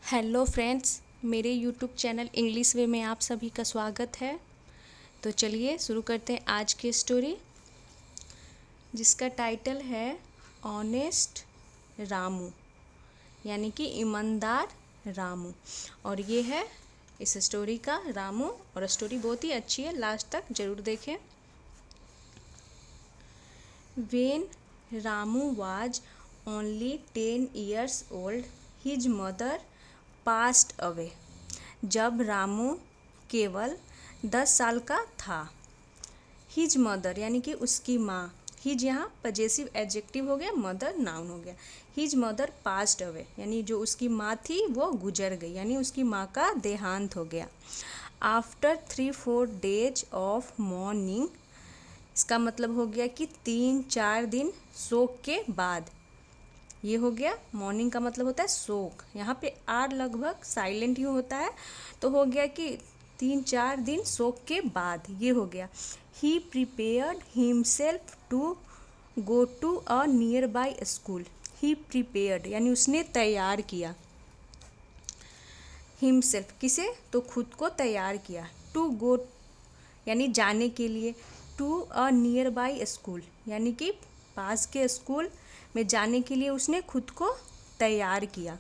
Hello friends, मेरे YouTube channel English वे में आप सभी का स्वागत है। तो चलिए शुरू करते हैं आज की स्टोरी, जिसका टाइटल है ऑनेस्ट रामू, यानी कि ईमानदार रामू। और ये है इस स्टोरी का रामू, और स्टोरी बहुत ही अच्छी है, लास्ट तक ज़रूर देखें। When Ramu was only 10 years old, his mother passed away. जब रामू केवल 10 साल का था, हिज मदर यानी कि उसकी माँ, हिज यहाँ पजेसिव एडजेक्टिव हो गया, मदर नाउन हो गया। हिज मदर पास्ड अवे यानी जो उसकी माँ थी वो गुजर गई, यानी उसकी माँ का देहांत हो गया। आफ्टर 3-4 days ऑफ मॉर्निंग, इसका मतलब हो गया कि 3-4 दिन शोक के बाद। ये हो गया, मॉर्निंग का मतलब होता है शोक, यहाँ पे आर लगभग साइलेंट ही होता है, तो हो गया कि 3-4 दिन शोक के बाद। ये हो गया, he prepared himself to go to a nearby school. He prepared यानी उसने तैयार किया, हिमसेल्फ किसे, तो खुद को तैयार किया, टू गो यानी जाने के लिए, to a nearby school यानी कि पास के स्कूल में जाने के लिए उसने खुद को तैयार किया।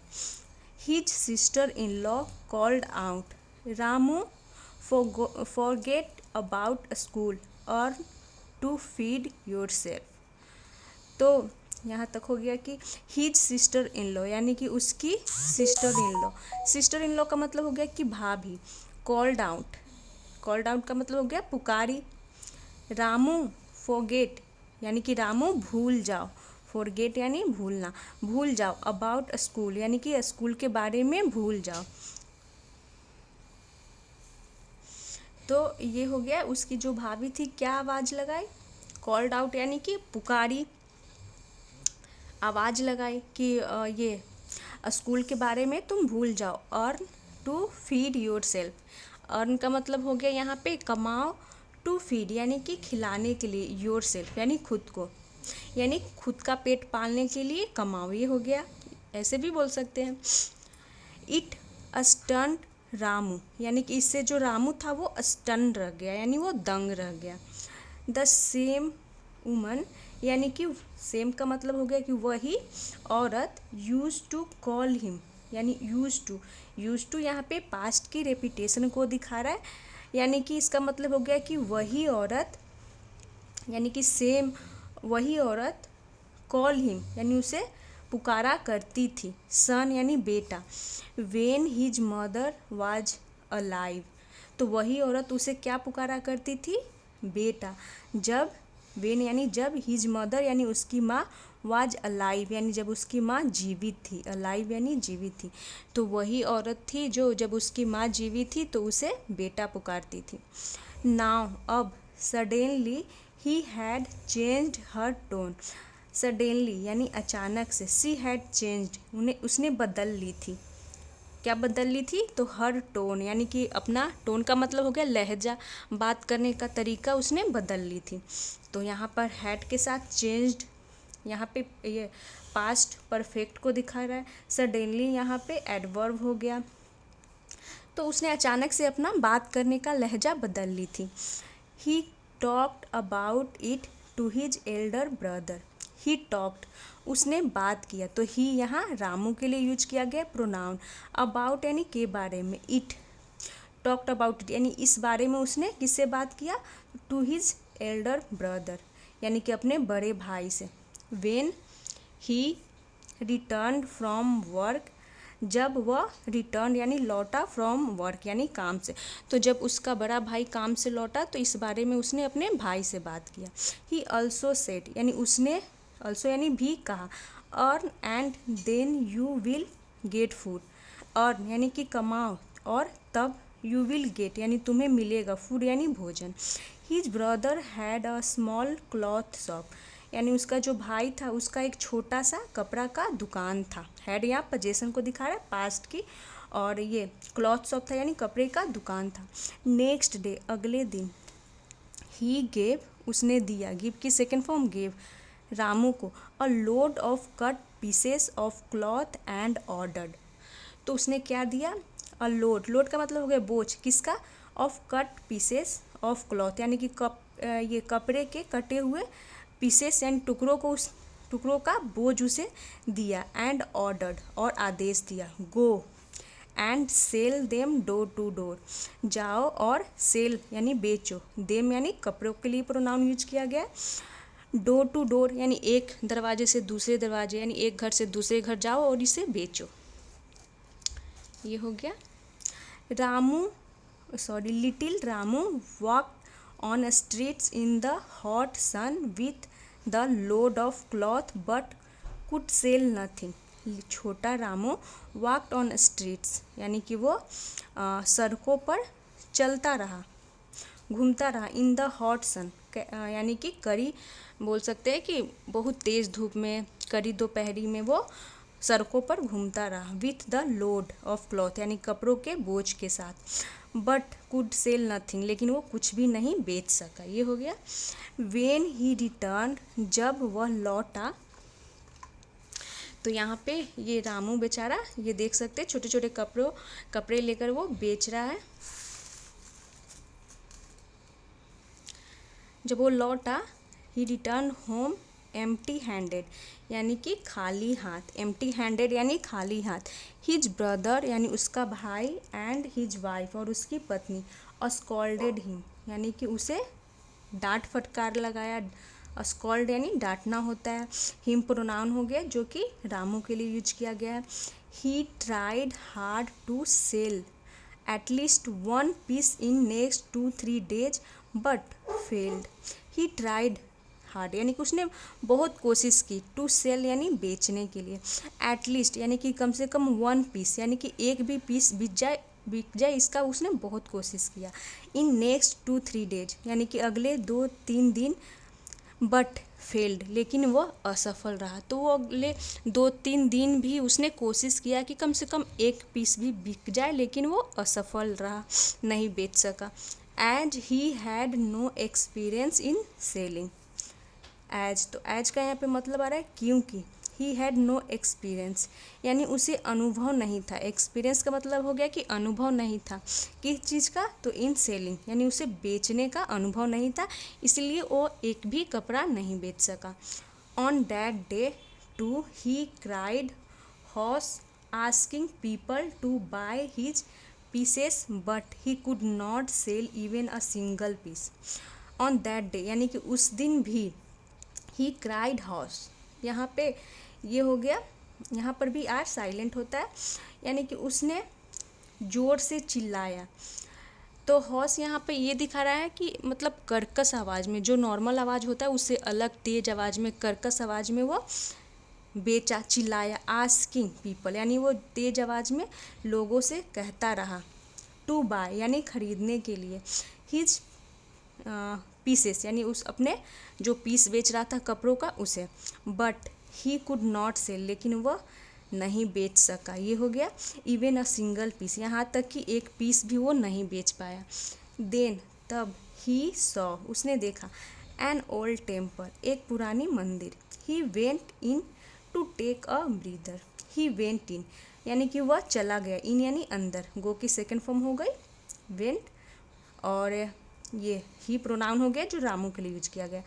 His sister in law called out, Ramu forget about school और टू फीड योर सेल्फ। तो यहाँ तक हो गया कि हिज सिस्टर इन लॉ यानी कि उसकी sister in law, sister in law का मतलब हो गया कि भाभी। कॉल्ड आउट, कॉल्ड आउट का मतलब हो गया पुकारी। रामू फॉरगेट यानी कि रामू भूल जाओ, फॉरगेट यानी भूलना, भूल जाओ, अबाउट स्कूल यानी कि स्कूल के बारे में भूल जाओ। तो ये हो गया, उसकी जो भाभी थी क्या आवाज़ लगाई, कॉल्ड आउट यानी कि पुकारी, आवाज़ लगाई कि ये स्कूल के बारे में तुम भूल जाओ। और to feed yourself, earn का मतलब हो गया यहाँ पे कमाओ, टू फीड यानी कि खिलाने के लिए, योर सेल्फ यानी खुद को, यानी खुद का पेट पालने के लिए कमाओ। ये हो गया, ऐसे भी बोल सकते हैं। इट अस्टन रामू यानी कि इससे जो रामू था वो स्टन रह गया, यानी वो दंग रह गया। द सेम वुमन यानी कि सेम का मतलब हो गया कि वही औरत, यूज टू कॉल हिम यानी यूज टू यहाँ पे पास्ट की रेपिटेशन को दिखा रहा है, यानी कि इसका मतलब हो गया कि वही औरत, यानी कि सेम वही औरत, कॉल हिम यानी उसे पुकारा करती थी, सन यानी बेटा। When his mother was alive, तो वही औरत उसे क्या पुकारा करती थी, बेटा। जब, वेन यानी जब, हिज मदर यानी उसकी माँ, वाज अलाइव यानी जब उसकी माँ जीवित थी, अलाइव यानी जीवित थी, तो वही औरत थी जो जब उसकी माँ जीवित थी तो उसे बेटा पुकारती थी। नाउ अब, suddenly he had changed her tone, suddenly यानी अचानक से, सी हैड चेंज्ड उन्हें उसने बदल ली थी, क्या बदल ली थी, तो हर टोन यानी कि अपना, टोन का मतलब हो गया लहजा, बात करने का तरीका उसने बदल ली थी। तो यहाँ पर हैड के साथ चेंज्ड, यहाँ पे ये पास्ट परफेक्ट को दिखा रहा है। सडेनली यहाँ पे एडवर्ब हो गया, तो उसने अचानक से अपना बात करने का लहजा बदल ली थी। He talked about it to his elder brother, he talked उसने बात किया, तो ही यहाँ रामू के लिए यूज किया गया प्रोनाउन, अबाउट यानी के बारे में, इट टॉक्ड अबाउट इट यानी इस बारे में उसने किससे बात किया, टू हिज एल्डर ब्रदर यानी कि अपने बड़े भाई से। When he return from work, जब वह रिटर्न यानी लौटा, फ्रॉम वर्क यानी काम से, तो जब उसका बड़ा भाई काम से लौटा तो इस बारे में उसने अपने भाई से बात किया। ही ऑल्सो सेड यानी उसने, ऑल्सो यानी भी कहा, earn and then you will get food, earn यानी कि कमाओ और तब यू विल गेट यानी तुम्हें मिलेगा, फूड यानी भोजन। His brother had a small cloth shop, यानी उसका जो भाई था उसका एक छोटा सा कपड़ा का दुकान था, हैड यहाँ पोजेशन को दिखा रहा है पास्ट की, और ये क्लॉथ शॉप था यानी कपड़े का दुकान था। नेक्स्ट डे अगले दिन, ही गेव उसने दिया, गिव की सेकेंड फॉर्म गेव, रामू को, a load of cut pieces of cloth and ordered, तो उसने क्या दिया, अ लोड, लोड का मतलब हो गया बोझ, किसका, of cut pieces of cloth, यानी कि ये कपड़े के कटे हुए पीसेस यानी टुकड़ों को, उस टुकड़ों का बोझ उसे दिया। एंड ऑर्डर्ड, और आदेश दिया, go and sell them door to door, जाओ और सेल यानी बेचो, देम यानी कपड़ों के लिए प्रोनाउन यूज किया गया, डोर टू डोर यानी एक दरवाजे से दूसरे दरवाजे, यानी एक घर से दूसरे घर जाओ और इसे बेचो। ये हो गया। Little Ramu walk on streets in the hot sun with the load of cloth but could sell nothing. छोटा रामू वॉकड ऑन स्ट्रीट्स, यानी कि वो सड़कों पर चलता रहा, घूमता रहा, इन द हॉट सन, यानी कि कड़ी, बोल सकते हैं कि बहुत तेज़ धूप में, कड़ी दोपहरी में वो सड़कों पर घूमता रहा, with the load of cloth यानी कपड़ों के बोझ के साथ, बट कुड सेल नथिंग, लेकिन वो कुछ भी नहीं बेच सका। ये हो गया। वेन ही रिटर्न, जब वह लौटा, तो यहाँ पे ये रामू बेचारा, ये देख सकते हैं छोटे छोटे कपड़े लेकर वो बेच रहा है। जब वो लौटा, ही रिटर्न होम एम्प्टी हैंडेड, यानी कि खाली हाथ, एम्प्टी हैंडेड यानी खाली हाथ। हिज ब्रदर यानी उसका भाई, एंड हिज वाइफ और उसकी पत्नी, स्कॉल्डेड हिम, यानी कि उसे डांट फटकार लगाया। स्कॉल्ड यानी डांटना होता है, हिम प्रोनाउन हो गया जो कि रामू के लिए यूज किया गया है। He tried hard to sell at least one piece in next 2-3 days but failed. He tried hard यानी कि उसने बहुत कोशिश की, टू सेल यानी बेचने के लिए, एटलीस्ट यानी कि कम से कम 1 पीस यानी कि एक भी पीस बिक जाए इसका उसने बहुत कोशिश किया। इन नेक्स्ट 2-3 days यानी कि अगले 2-3 दिन, बट फेल्ड लेकिन वह असफल रहा। तो वो अगले 2-3 दिन भी उसने कोशिश किया कि कम से कम एक पीस भी बिक जाए, लेकिन वो असफल रहा, नहीं बेच सका। As he had no experience in selling. As, तो एज का यहाँ पे मतलब आ रहा है क्योंकि, ही हैड नो एक्सपीरियंस यानी उसे अनुभव नहीं था। एक्सपीरियंस का मतलब हो गया कि अनुभव नहीं था किस चीज़ का, तो इन सेलिंग यानी उसे बेचने का अनुभव नहीं था, इसलिए वो एक भी कपड़ा नहीं बेच सका। On that day too he cried hoarse asking people to buy his pieces but he could not sell even a single piece. On that day यानी कि उस दिन भी, ही क्राइड हॉस, यहाँ पे ये हो गया, यहाँ पर भी आर साइलेंट होता है, यानी कि उसने ज़ोर से चिल्लाया। तो हॉस यहाँ पे ये दिखा रहा है कि मतलब कर्कश आवाज़ में, जो नॉर्मल आवाज़ होता है उससे अलग तेज आवाज़ में, कर्कश आवाज़ में वो बेचा, चिल्लाया। आस्किंग पीपल यानी वो तेज आवाज़ में लोगों से कहता रहा, टू बाय यानी खरीदने के लिए, हिज पीसेस यानी उस अपने जो पीस बेच रहा था कपड़ों का उसे, but he could not sell लेकिन वह नहीं बेच सका। ये हो गया। इवन अ सिंगल पीस, यहाँ तक कि एक पीस भी वो नहीं बेच पाया। देन तब, ही सॉ उसने देखा, एन ओल्ड टेम्पल एक पुरानी मंदिर। He went in to take a breather. He went in यानी कि वह चला गया, इन यानी अंदर, गो की सेकेंड फॉर्म हो गई वेंट, और ये ही प्रोनाउन हो गया जो रामू के लिए यूज किया गया।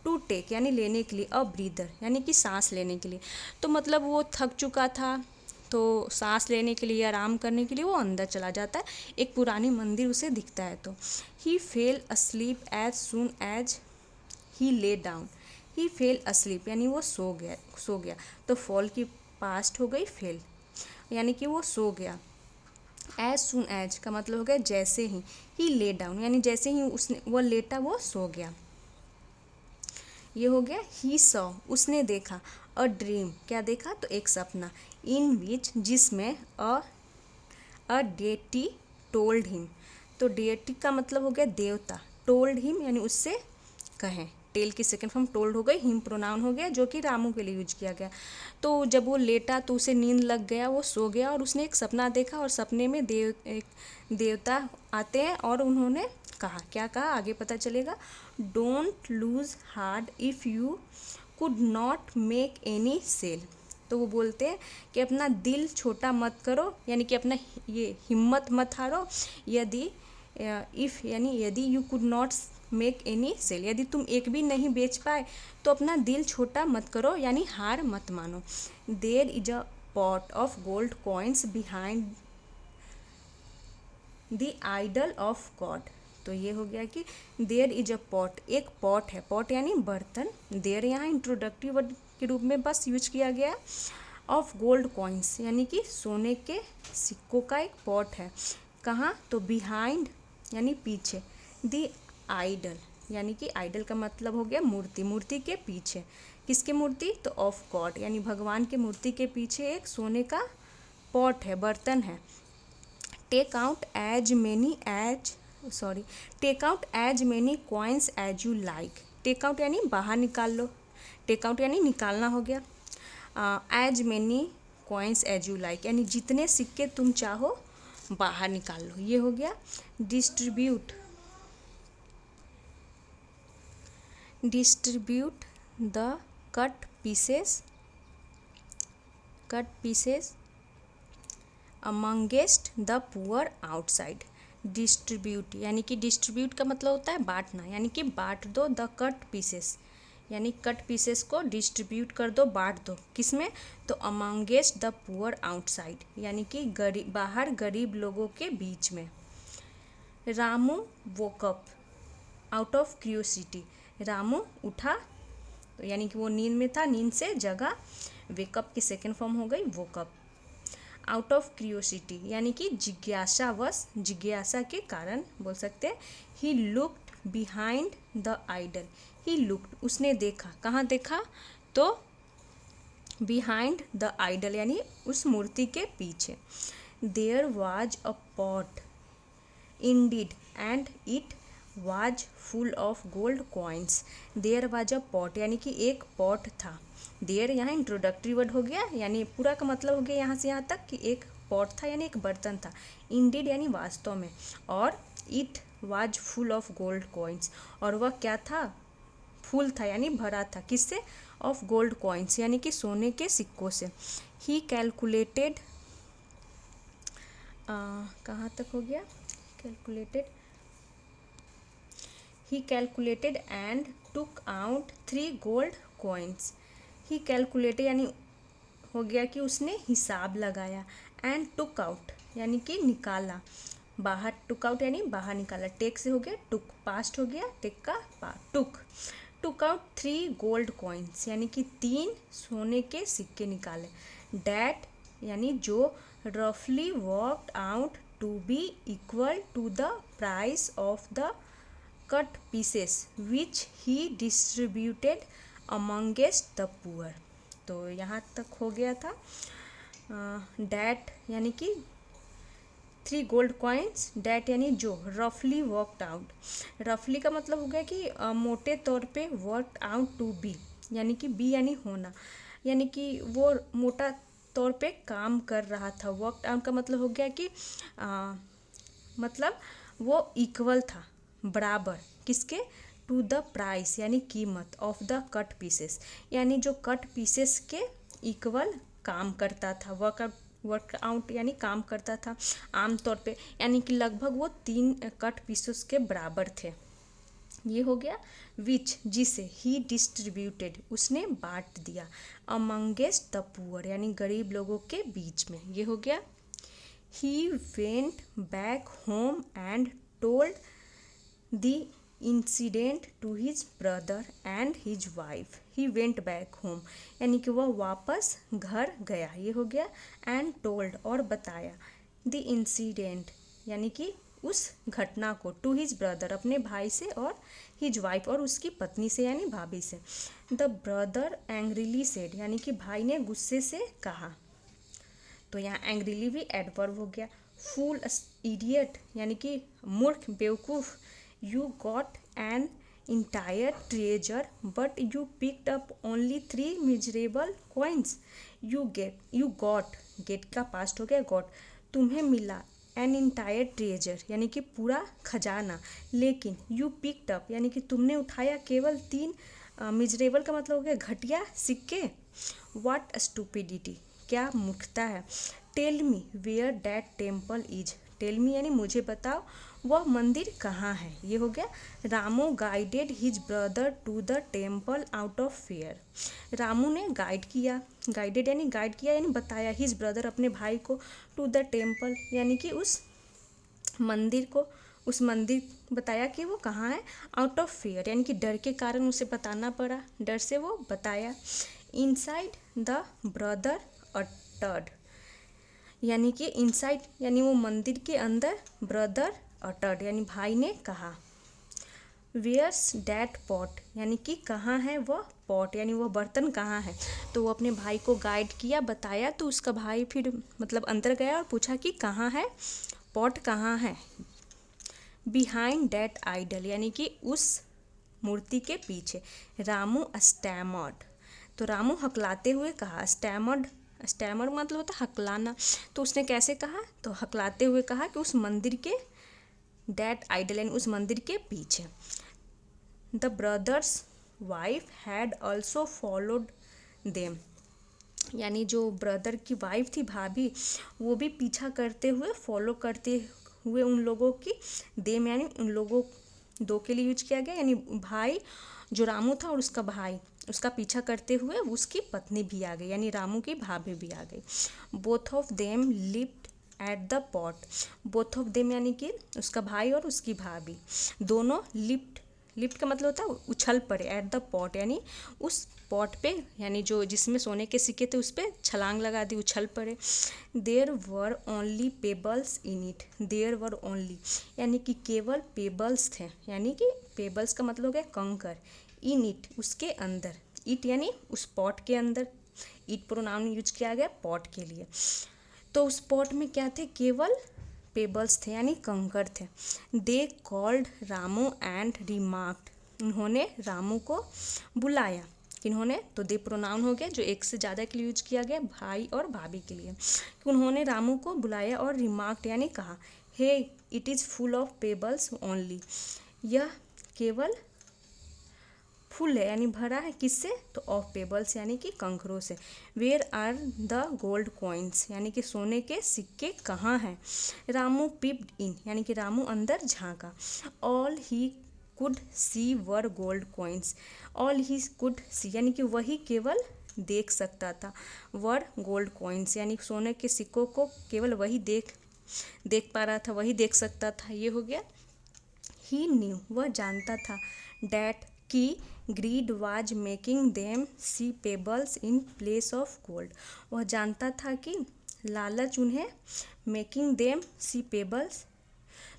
टू टेक यानी लेने के लिए, अ ब्रीदर यानी कि सांस लेने के लिए। तो मतलब वो थक चुका था, तो सांस लेने के लिए, आराम करने के लिए वो अंदर चला जाता है, एक पुरानी मंदिर उसे दिखता है तो। He fell asleep as soon as he lay down. He fell asleep यानी वो सो गया, तो फॉल की पास्ट हो गई फेल, यानी कि वो सो गया। एज सुन एज का मतलब हो गया जैसे ही ले डाउन यानी जैसे ही उसने वो लेटा वो सो गया। ये हो गया। ही सॉ उसने देखा, अ ड्रीम क्या देखा, तो एक सपना, इन विच जिसमें अ डेटी टोल्ड हिम, तो डेटी का मतलब हो गया देवता, टोल्ड हिम यानी उससे कहें, टेल की सेकेंड फॉर्म टोल्ड हो गई, हिम प्रोनाउन हो गया जो कि रामू के लिए यूज किया गया। तो जब वो लेटा तो उसे नींद लग गया, वो सो गया और उसने एक सपना देखा, और सपने में एक देवता आते हैं और उन्होंने कहा, क्या कहा आगे पता चलेगा। Don't lose heart if you could not make any sale. तो वो बोलते हैं कि अपना दिल छोटा मत करो, यानी कि अपना ये हिम्मत मत हारो। यदि इफ़ यानी यदि you could not make any sale, यदि तुम एक भी नहीं बेच पाए तो अपना दिल छोटा मत करो, यानी हार मत मानो। There is a pot of gold coins behind the idol of god. तो ये हो गया कि देयर इज अ पॉट, एक पॉट है, पॉट यानी बर्तन। देयर यहाँ इंट्रोडक्टिव वर्ड के रूप में बस यूज किया गया। ऑफ गोल्ड कॉइन्स यानी कि सोने के सिक्कों का एक पॉट है। कहाँ? तो बिहाइंड यानी पीछे। द आइडल यानी कि आइडल का मतलब हो गया मूर्ति, मूर्ति के पीछे। किसके मूर्ति? तो ऑफ गॉड यानी भगवान के मूर्ति के पीछे एक सोने का पॉट है, बर्तन है। Take out as many coins as you like. Take out यानी बाहर निकाल लो, टेक आउट यानी निकालना हो गया। As many coins as you like यानी जितने सिक्के तुम चाहो बाहर निकाल लो, ये हो गया। Distribute the cut pieces amongst the poor outside. Distribute यानी कि डिस्ट्रीब्यूट का मतलब होता है बांटना, यानी कि बांट दो। द कट पीसेस यानी कट पीसेस को डिस्ट्रीब्यूट कर दो, बांट दो। किसमें? तो अमंगेस्ट द पुअर आउटसाइड यानी कि बाहर गरीब लोगों के बीच में। Ramu woke up out of curiosity. Ramu उठा तो यानी कि वो नींद में था, नींद से जगा। वेकअप की सेकेंड फॉर्म हो गई वोकअप। आउट ऑफ क्यूरियोसिटी यानी कि जिज्ञासावश, जिज्ञासा के कारण बोल सकते हैं। He looked behind the idol. He looked उसने देखा, कहाँ देखा? तो बिहाइंड द आइडल यानी उस मूर्ति के पीछे। There was a pot indeed and it was full of gold coins. There was a pot यानी कि एक पॉट था। देयर यहाँ इंट्रोडक्टरी वर्ड हो गया, यानी पूरा का मतलब हो गया यहाँ से यहाँ तक कि एक पॉट था यानी एक बर्तन था। इंडीड यानी वास्तव में, और it was full of gold coins और वह क्या था? फुल था यानी भरा था। किससे? ऑफ गोल्ड कॉइन्स यानी कि सोने के सिक्कों से। ही कैलकुलेटेड, कहाँ तक हो गया? He calculated and took out 3 gold coins. He calculated यानी हो गया कि उसने हिसाब लगाया। and took out यानी कि निकाला बाहर। took out यानी बाहर निकाला। take से हो गया took, past हो गया take का took out 3 gold coins यानी कि 3 सोने के सिक्के निकाले। that यानी जो roughly worked out to be equal to the price of the cut pieces which he distributed amongst the poor। तो यहाँ तक हो गया था। डैट यानी कि 3 गोल्ड कॉइन्स, डैट यानी जो, रफली वर्कड आउट। रफली का मतलब हो गया कि मोटे तौर पे, वर्कड आउट टू बी यानी कि बी यानी होना, यानी कि वो मोटा तौर पे काम कर रहा था। वर्कड आउट का मतलब हो गया कि मतलब वो इक्वल था, बराबर। किसके? टू द प्राइस यानी कीमत, ऑफ द कट पीसेस यानी जो कट पीसेस के इक्वल काम करता था। वर्कआउट यानी काम करता था आमतौर पे, यानी कि लगभग वो 3 कट पीसेस के बराबर थे। ये हो गया। विच जिसे, ही डिस्ट्रीब्यूटेड उसने बांट दिया। अमंगेस्ट द पुअर यानी गरीब लोगों के बीच में। ये हो गया। He went back home and told the incident to his brother and his wife. He went back home यानी कि वह वापस घर गया। ये हो गया। एंड टोल्ड और बताया। द इंसिडेंट यानी कि उस घटना को, टू हिज ब्रदर अपने भाई से, और हिज वाइफ और उसकी पत्नी से यानी भाभी से। द ब्रदर एंग्रीली सेड यानी कि भाई ने गुस्से से कहा। तो यहाँ एंग्रीली भी एडवर्ब हो गया। फूल इडियट यानी कि मूर्ख, बेवकूफ़। You got an entire treasure but you picked up only 3 miserable coins. You got, get का पास्ट हो गया गॉट। तुम्हें मिला एन इंटायर ट्रेजर यानी कि पूरा खजाना, लेकिन यू पिक्ड अप यानी कि तुमने उठाया केवल 3 मिजरेबल का मतलब हो गया घटिया सिक्के। व्हाट स्टूपिडिटी, क्या मूर्खता है। Tell me where that temple is, tell me यानी मुझे बताओ वह मंदिर कहाँ है। ये हो गया। Ramu guided his brother to the temple out of fear, Ramu ने गाइड किया, गाइडेड यानी गाइड किया यानी बताया, हिज ब्रदर अपने भाई को, टू द टेम्पल यानी कि उस मंदिर को, उस मंदिर बताया कि वो कहाँ है, आउट ऑफ फियर यानी कि डर के कारण उसे बताना पड़ा, डर से वो बताया। इनसाइड द ब्रदर अटर्ड, यानी कि इनसाइड यानी वो मंदिर के अंदर, ब्रदर अटर्ड यानी भाई ने कहा। वेयर्स डैट पॉट, यानी कि कहाँ है वह पॉट, यानी वह बर्तन कहाँ है। तो वो अपने भाई को गाइड किया, बताया, तो उसका भाई फिर मतलब अंदर गया और पूछा कि कहाँ है पॉट, कहाँ है। बिहाइंड डैट आइडल, यानी कि उस मूर्ति के पीछे। रामू स्टैमर्ड, तो रामू हकलाते हुए कहा, स्टैमर्ड, स्टैमर मतलब होता है हकलाना, तो उसने कैसे कहा, तो हकलाते हुए कहा कि उस मंदिर के, डैट आइडल यानी उस मंदिर के पीछे। The brother's wife had also followed them, यानी जो ब्रदर की वाइफ थी, भाभी, वो भी पीछा करते हुए, फॉलो करते हुए उन लोगों की, देम यानी उन लोगों, दो के लिए यूज किया गया, यानी भाई जो रामू था और उसका भाई, उसका पीछा करते हुए उसकी पत्नी भी आ गई, यानी रामू की भाभी भी आ गई। Both of them lived at the pot, both of them यानी कि उसका भाई और उसकी भाभी दोनों लिफ्ट, लिफ्ट का मतलब होता है उछल पड़े, एट द पॉट यानी उस पॉट पे, यानी जो जिसमें सोने के सिक्के थे उस पर छलांग लगा दी, उछल पड़े। There were only pebbles in it, there were only यानी कि केवल पेबल्स थे, यानी कि पेबल्स का मतलब हो गया कंकर, इन इट उसके अंदर, इट यानी उस पॉट के अंदर, इट प्रोनाउन यूज किया गया पॉट के लिए। तो उस पॉट में क्या थे, केवल पेबल्स थे यानी कंकर थे। They called Ramu and remarked, उन्होंने रामू को बुलाया, किन्होंने, तो दे प्रोनाउन हो गया जो एक से ज़्यादा के लिए यूज किया गया, भाई और भाभी के लिए, कि उन्होंने रामू को बुलाया और रिमार्क्ड यानी कहा, hey it is full of pebbles only, यह केवल फुल है यानी भरा है, किससे, तो ऑफ पेबल्स यानी कि कंकरों से। Where are the gold coins, यानी कि सोने के सिक्के कहाँ हैं। रामू पिप्ड इन, यानी कि रामू अंदर झांका। All he could see were gold coins, all he could see यानी कि वही केवल देख सकता था, वर गोल्ड कॉइन्स यानी सोने के सिक्कों को केवल वही देख पा रहा था, वही देख सकता था। ये हो गया। ही न्यू, वह जानता था, डैट की greed was making them see pebbles in place of gold, वह जानता था कि लालच उन्हें मेकिंग देम सी पेबल्स,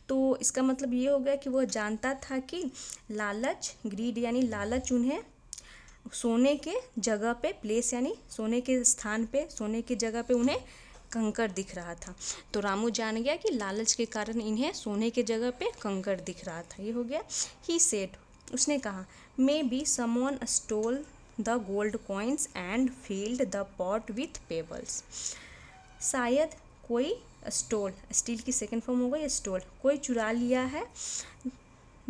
तो इसका मतलब ये हो गया कि वह जानता था कि लालच, ग्रीड यानी लालच, उन्हें सोने के जगह पे, प्लेस यानी सोने के स्थान पे, सोने की जगह पे उन्हें कंकर दिख रहा था। तो रामू जान गया कि लालच के कारण इन्हें सोने के जगह पे कंकर दिख रहा था। ये हो गया। ही सेड, उसने कहा, maybe someone stole the gold coins and filled the pot with pebbles, शायद कोई स्टोल, स्टील की सेकेंड फॉर्म हो गई स्टोल, कोई चुरा लिया है,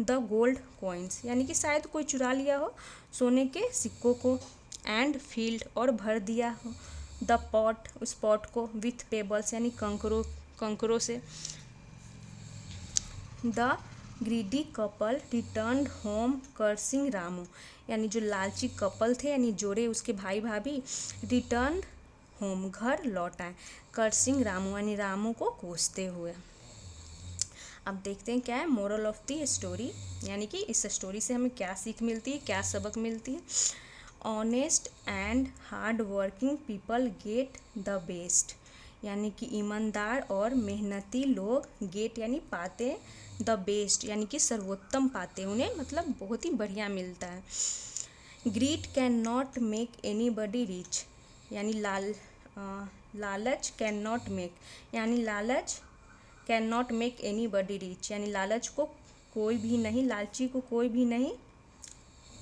द गोल्ड कॉइन्स यानी कि शायद कोई चुरा लिया हो सोने के सिक्कों को, एंड फील्ड और भर दिया हो, द पॉट उस पॉट को, विथ पेबल्स यानी कंकरों से। The greedy couple return home cursing Ramu, यानी जो लालची कपल थे यानी जोड़े उसके भाई भाभी, रिटर्न होम घर लौट आए, कर्सिंग रामू यानी रामू को कोसते हुए। अब देखते हैं क्या है मोरल ऑफ दी स्टोरी, यानी कि इस स्टोरी से हमें क्या सीख मिलती है, क्या सबक मिलती है। Honest and hard working people get the best, यानी कि ईमानदार और मेहनती लोग गेट यानी पाते, द बेस्ट यानी कि सर्वोत्तम पाते, उन्हें मतलब बहुत ही बढ़िया मिलता है। Greed can not make anybody rich, यानी लालच कैन नॉट मेक, यानी लालच can not make anybody rich, यानी लालच को कोई भी नहीं, लालची को कोई भी नहीं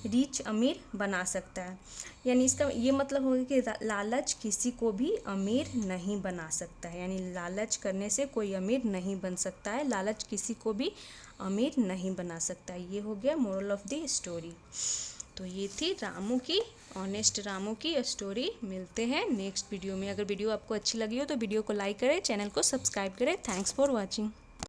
रिच अमीर बना सकता है। यानी इसका ये मतलब होगा कि लालच किसी को भी अमीर नहीं बना सकता है, यानी लालच करने से कोई अमीर नहीं बन सकता है, लालच किसी को भी अमीर नहीं बना सकता है। ये हो गया मोरल ऑफ द स्टोरी। तो ये थी रामू की ऑनेस्ट रामू की स्टोरी। मिलते हैं नेक्स्ट वीडियो में। अगर वीडियो आपको अच्छी लगी हो तो वीडियो को लाइक करें, चैनल को सब्सक्राइब करें। Thanks for watching.